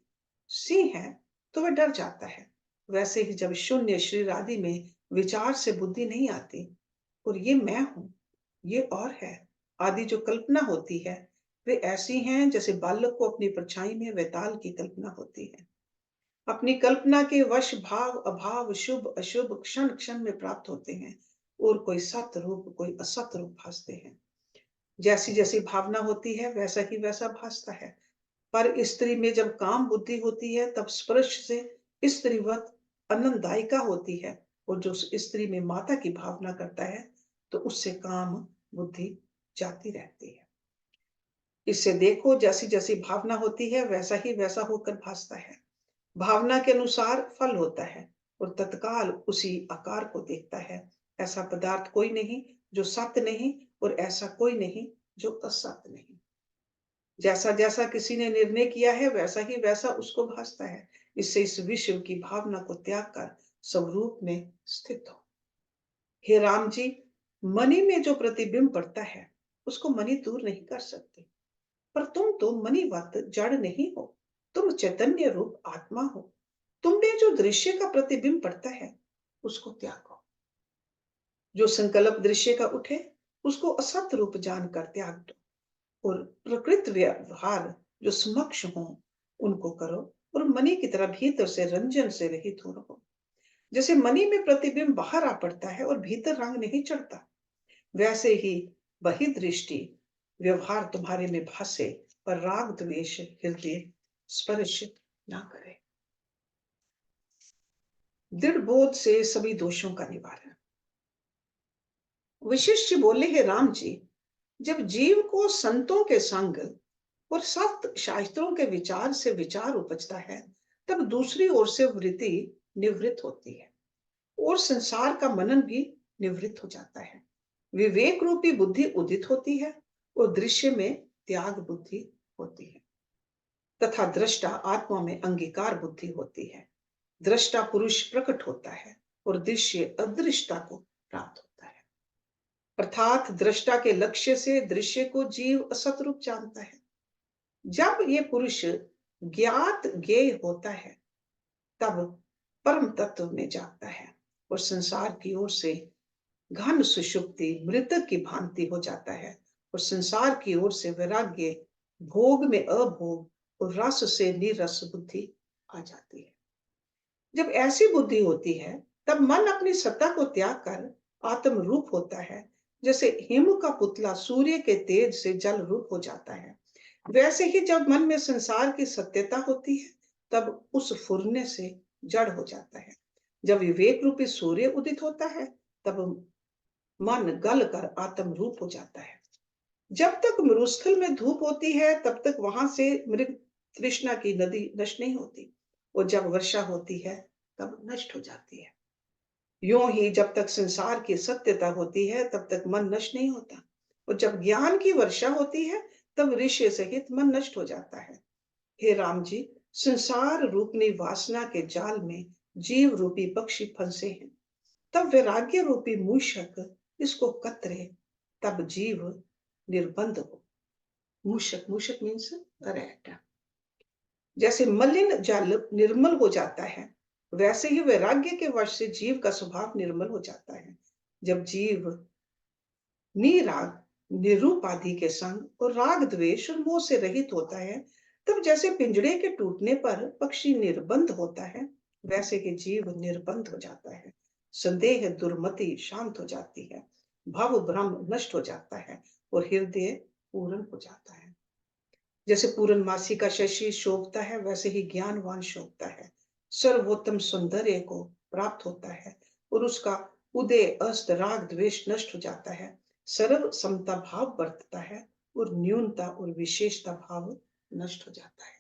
सिंह है तो वह डर जाता है, वैसे ही जब शून्य शरीर आदि में विचार से बुद्धि नहीं आती और ये मैं हूं, ये और है आदि जो कल्पना होती है, वे ऐसी हैं जैसे बालक को अपनी परछाई में वैताल की कल्पना होती है। अपनी कल्पना के वश भाव अभाव शुभ अशुभ क्षण क्षण में प्राप्त होते हैं और कोई सत्य रूप कोई असत रूप भासते हैं। जैसी जैसी भावना होती है वैसा ही वैसा भासता है। पर स्त्री में जब काम बुद्धि होती है तब स्पर्श से स्त्रीवत आनंददायिका होती है, और जो स्त्री में माता की भावना करता है तो उससे काम बुद्धि जाती रहती है। इससे देखो जैसी जैसी भावना होती है वैसा ही वैसा होकर भासता है। भावना के अनुसार फल होता है और तत्काल उसी आकार को देखता है। ऐसा पदार्थ कोई नहीं जो सत्य नहीं और ऐसा कोई नहीं जो असत्य नहीं। जैसा जैसा किसी ने निर्णय किया है वैसा ही वैसा उसको भासता है। इससे इस विश्व की भावना को त्याग कर स्वरूप में स्थित हो। हे राम जी, मणि में जो प्रतिबिंब पड़ता है उसको मणि दूर नहीं कर सकते, पर तुम तो मणिवत जड़ नहीं हो, तुम चैतन्य रूप आत्मा हो। तुम में जो दृश्य का प्रतिबिंब पड़ता है उसको त्यागो। जो संकल्प दृश्य का उठे उसको असत रूप जानकर त्याग दो और प्रकृत व्यवहार जो समक्ष हो उनको करो और मणि की तरह भीतर से रंजन से रहित हो रहो। जैसे मणि में प्रतिबिंब बाहर आ पड़ता है और भीतर रंग नहीं चढ़ता, वैसे ही बहिर्दृष्टि व्यवहार तुम्हारे में भासे पर राग द्वेष हृदय स्पर्श ना करे। दृढ़ बोध से सभी दोषों का निवारण। वशिष्ठ बोले, हे राम जी, जब जीव को संतों के संग और सत शास्त्रों के विचार से विचार उपजता है तब दूसरी ओर से वृत्ति निवृत्त होती है और संसार का मनन भी निवृत्त हो जाता है। विवेक रूपी बुद्धि उदित होती है और दृश्य में त्याग बुद्धि होती है तथा दृष्टा आत्मा में अंगीकार बुद्धि होती है। दृष्टा पुरुष प्रकट होता है और दृश्य अदृष्टा को प्राप्त होता है। अर्थात दृष्टा के लक्ष्य से दृश्य को जीव असत रूप जानता है। जब ये पुरुष ज्ञात ज्ञेय होता है तब परम तत्व में जाता है और संसार की ओर से घन सुषुप्ति मृतक की भांति हो जाता है और संसार की ओर से वैराग्य भोग में अभोग और रस से निरस बुद्धि आ जाती है। जब ऐसी बुद्धि होती है तब मन अपनी सत्ता को त्याग कर आत्म रूप होता है। जैसे हिम का पुतला सूर्य के तेज से जल रूप हो जाता है, वैसे ही जब मन में संसार की सत्यता होती है तब उस फुरने से जड़ हो जाता है। जब विवेक रूपी सूर्य उदित होता है तब मन गल कर आत्म रूप हो जाता है। जब तक मरुस्थल में धूप होती है तब तक वहां से मृग तृष्णा की नदी नष्ट नहीं होती और जब वर्षा होती है तब नष्ट हो जाती है। यूं ही जब तक संसार की सत्यता होती है तब तक मन नष्ट नहीं होता और जब ज्ञान की वर्षा होती है तब ऋषि सहित मन नष्ट हो जाता है। हे राम जी, संसार रूपनी वासना के जाल में जीव रूपी पक्षी फंसे हैं, तब वैराग्य रूपी मूषक इसको कतरे, तब जीव निर्बंध हो। मूषक मूषक मीन्स रैट। जैसे मलिन जल निर्मल हो जाता है वैसे ही वैराग्य के वश से जीव का स्वभाव निर्मल हो जाता है। जब जीव निराग निरूपाधि के संग और राग द्वेष और मोह से रहित होता है तब जैसे पिंजड़े के टूटने पर पक्षी निर्बंध होता है वैसे कि जीव निर्बंध हो जाता है। संदेह दुर्मति शांत हो जाती है, भव भ्रम नष्ट हो जाता है और हृदय पूर्ण हो जाता है। जैसे पूर्णमासी का शशि शोभता है, वैसे ही ज्ञानवान शोभता है, सर्वोत्तम सौंदर्य को प्राप्त होता है और उसका उदय अस्त राग द्वेष नष्ट हो जाता है, सर्व समता भाव बरतता है और न्यूनता और विशेषता भाव नष्ट हो जाता है।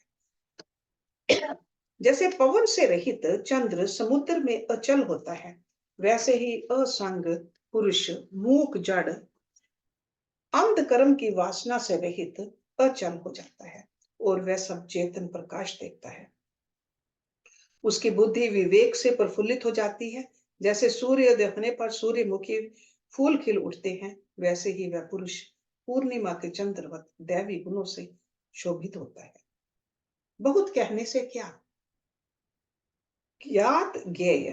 जैसे पवन से रहित चंद्र समुद्र में अचल होता है, वैसे ही असंग पुरुष मूक जड़ अंधकर्म की वासना से रहित अचल हो जाता है और वह सब चेतन प्रकाश देखता है। उसकी बुद्धि विवेक से प्रफुल्लित हो जाती है। जैसे सूर्योदय होने पर सूर्यमुखी फूल खिल उठते हैं, वैसे ही वह पुरुष पूर्णिमा के चंद्रवत दैवी गुणों से शोभित होता है। बहुत कहने से क्या, ज्ञात ज्ञेय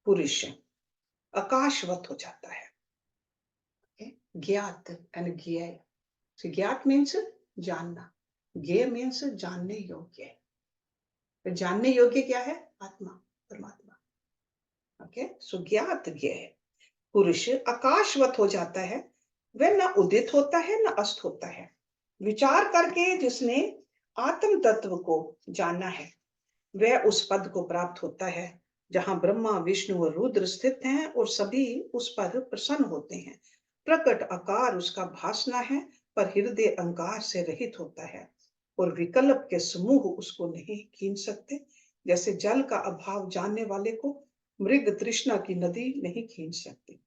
पुरुष आकाशवत हो जाता है। ज्ञात एंड ज्ञेय। ज्ञात मीन्स जानना, ज्ञेय मीन्स जानने योग्य। तो जानने योग्य क्या है? आत्मा, परमात्मा। ओके, सो ज्ञात ज्ञेय पुरुष आकाशवत हो जाता है। वह न उदित होता है न अस्त होता है। विचार करके जिसने आत्म तत्व को जाना है, वह उस पद को प्राप्त होता है जहां ब्रह्मा विष्णु और रुद्र स्थित हैं और सभी उस पर प्रसन्न होते हैं। प्रकट आकार उसका भासना है, पर हृदय अहंकार से रहित होता है और विकल्प के समूह उसको नहीं खींच सकते। जैसे जल का अभाव जानने वाले को मृग तृष्णा की नदी नहीं खींच सकती।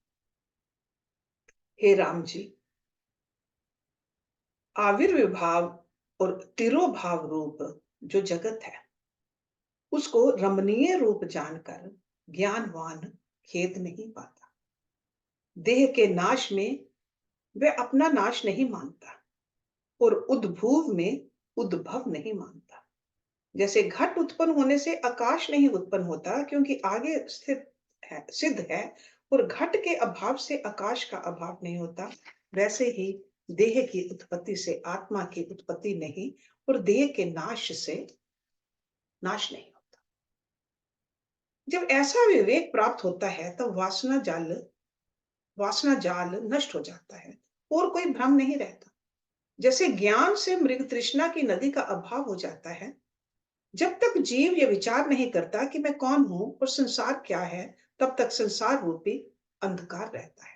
हे राम जी, आविर्भाव और तिरोभाव रूप जो जगत है, उसको रमणीय रूप जानकर ज्ञानवान खेद नहीं पाता। देह के नाश में वह अपना नाश नहीं मानता और उद्भूव में उद्भव नहीं मानता। जैसे घट उत्पन्न होने से आकाश नहीं उत्पन्न होता, क्योंकि आगे स्थित है, सिद्ध है, और घट के अभाव से आकाश का अभाव नहीं होता। वैसे ही देह की उत्पत्ति से आत्मा की उत्पत्ति नहीं, और देह के नाश से नाश नहीं होता। जब ऐसा विवेक प्राप्त होता है तब वासना जाल नष्ट हो जाता है और कोई भ्रम नहीं रहता। जैसे ज्ञान से मृग तृष्णा की नदी का अभाव हो जाता है। जब तक जीव ये विचार नहीं करता कि मैं कौन हूं और संसार क्या है, तब तक संसार रूपी अंधकार रहता है।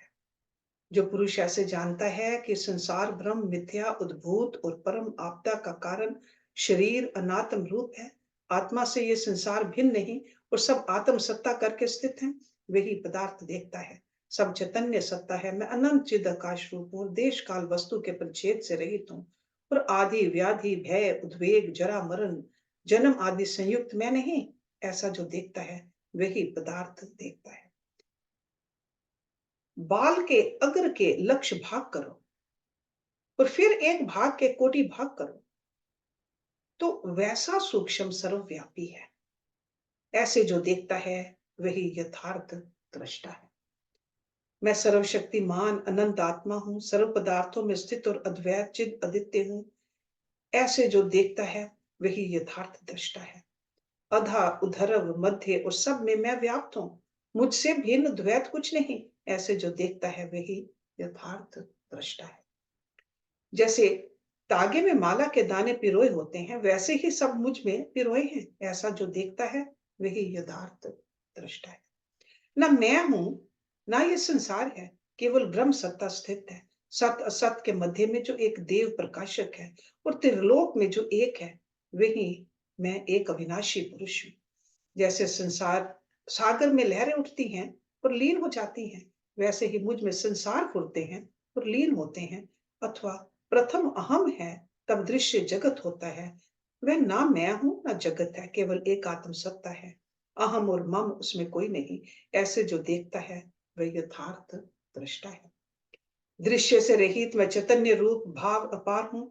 जो पुरुष ऐसे जानता है कि संसार ब्रह्म मिथ्या उद्भूत और परम आपदा का कारण शरीर अनात्म रूप है, आत्मा से ये संसार भिन्न नहीं और सब आत्म सत्ता करके स्थित है, वही पदार्थ देखता है। सब चैतन्य सत्ता है। मैं अनंत चिद आकाश रूप हूँ, देश काल वस्तु के परिच्छेद से रहित हूँ और आदि व्याधि भय उद्वेग जरा मरण जन्म आदि संयुक्त मैं नहीं, ऐसा जो देखता है वही पदार्थ देखता है। बाल के अग्र के लक्ष्य भाग करो और फिर एक भाग के कोटि भाग करो, तो वैसा सूक्ष्म सर्वव्यापी है। ऐसे जो देखता है वही यथार्थ दृष्टा है। मैं सर्वशक्तिमान अनंत आत्मा हूं, सर्व पदार्थों में स्थित और अद्वैत चिद अदित्य हूं। ऐसे जो देखता है वही यथार्थ दृष्टा है। अधा उधर्व मध्य और सब में मैं व्याप्त हूं, मुझसे भिन्न द्वैत कुछ नहीं। ऐसे जो देखता है वही यथार्थ दृष्टा है। जैसे तागे में माला के दाने पिरोए होते हैं, वैसे ही सब मुझ में पिरोए हैं। ऐसा जो देखता है वही यथार्थ दृष्टा है। न मैं हूं ना ये संसार है, केवल ब्रह्म सत्ता स्थित है। सत असत के मध्य में जो एक देव प्रकाशक है और त्रिलोक में जो एक है, वही मैं एक अविनाशी पुरुष हूं। जैसे संसार सागर में लहरें उठती हैं और लीन हो जाती हैं, वैसे ही मुझ में संसार फूलते हैं और लीन होते हैं। अथवा प्रथम अहम है तब दृश्य जगत होता है। वह ना मैं हूं ना जगत है, केवल एक आत्म सत्ता है। अहम और मम उसमें कोई नहीं। ऐसे जो देखता है वह यथार्थ दृष्टा है। दृश्य से रहित मैं चैतन्य रूप भाव अपार हूं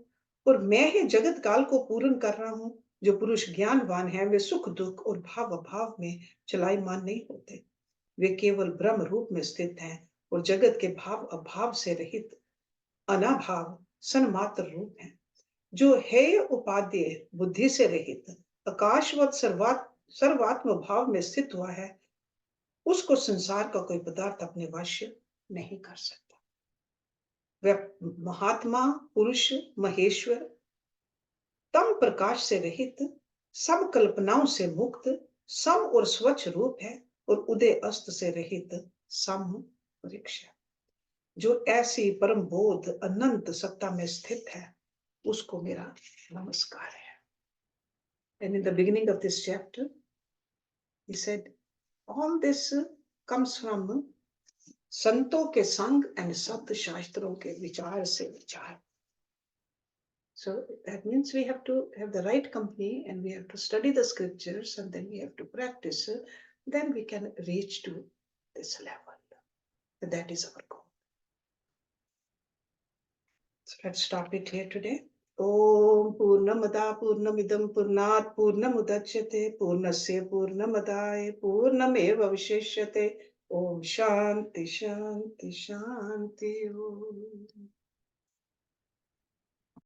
और मैं ही जगत काल को पूर्ण कर रहा हूं। जो पुरुष ज्ञानवान है वे सुख दुख और भाव अभाव में चलायमान नहीं होते। वे केवल ब्रह्म रूप में स्थित हैं और जगत के भाव अभाव से रहित अनाभाव सन्मात्र रूप है। जो हेय उपादेय बुद्धि से रहित आकाशवत सर्वात्म भाव में स्थित हुआ है, उसको संसार का कोई पदार्थ अपने वश नहीं कर सकता। वह महात्मा, पुरुष, महेश्वर, तम प्रकाश से रहित, सब कल्पनाओं से मुक्त, सम और स्वच्छ रूप है और उदय अस्त से रहित सम वृक्ष है। जो ऐसी परम बोध अनंत सत्ता में स्थित है, उसको मेरा नमस्कार है। And in the beginning of this chapter, he said, all this comes from संतों के संग and सत्य शास्त्रों के विचार से विचार. So that means we have to have the right company and we have to study the scriptures and then we have to practice. Then we can reach to this level. And that is our goal. So let's stop it here today. Om Purnamada Purnamidam Purnat Purnamudachyate Purnasya Purnamadaye Purnameva Visheshyate. Om Shanti Shanti Shanti Om.